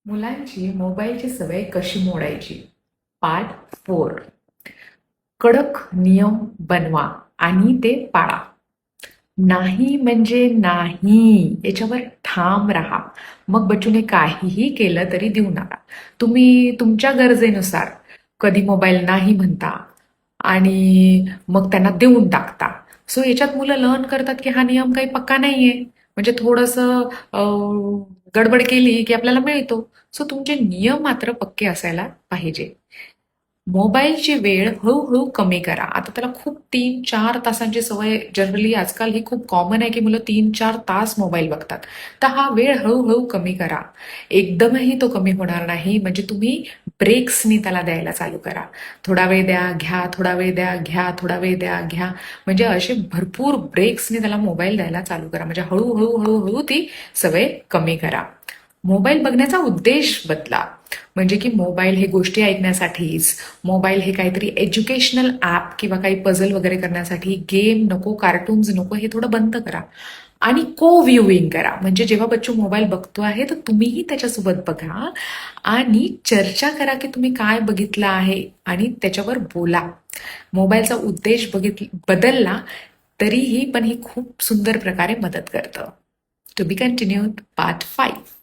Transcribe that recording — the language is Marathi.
मुलांची मोबाईलची सवय कशी मोडायची? पार्ट 4. कडक नियम बनवा आणि ते पाळा. नाही म्हणजे नाही, याच्यावर ठाम राहा. मग बच्चूने काहीही केलं तरी देऊ नका. तुम्ही तुमच्या गरजेनुसार कधी मोबाईल नाही म्हणता आणि मग त्यांना देऊन टाकता. सो याच्यात मुलं लर्न करतात की हा नियम काही पक्का नाहीये, म्हणजे थोडंसं गडबड केली की आपल्याला मिळतो. सो तुमचे नियम मात्र पक्के असायला पाहिजे. मोबाईलची वेळ हळूहळू कमी करा. आता त्याला खूप 3-4 तासांची सवय जनरली आजकाल ही खूप कॉमन आहे की मुलं 3-4 तास मोबाईल बघतात. तर हा वेळ हळूहळू कमी करा. एकदमही तो कमी होणार नाही, म्हणजे तुम्ही ब्रेक्सनी त्याला द्यायला चालू करा. थोडा वेळ द्या, घ्या, थोडा वेळ द्या, घ्या, थोडा वेळ द्या, घ्या. म्हणजे असे भरपूर ब्रेक्सनी त्याला मोबाईल द्यायला चालू करा. म्हणजे हळूहळू हळूहळू ती सवय कमी करा. मोबाईल बघण्याचा उद्देश बदला. म्हणजे की मोबाईल हे गोष्टी ऐकण्यासाठीच, मोबाईल हे काहीतरी एज्युकेशनल ॲप किंवा काही पझल वगैरे करण्यासाठी, गेम नको, कार्टून्स नको, हे थोडं बंद करा. आणि को व्ह्यूइंग करा. म्हणजे जेव्हा बच्चू मोबाईल बघतो आहे तर तुम्हीही त्याच्यासोबत बघा आणि चर्चा करा की तुम्ही काय बघितलं आहे आणि त्याच्यावर बोला. मोबाईलचा उद्देश बदलला तरीही पण ही खूप सुंदर प्रकारे मदत करतं. To be continued, part 5.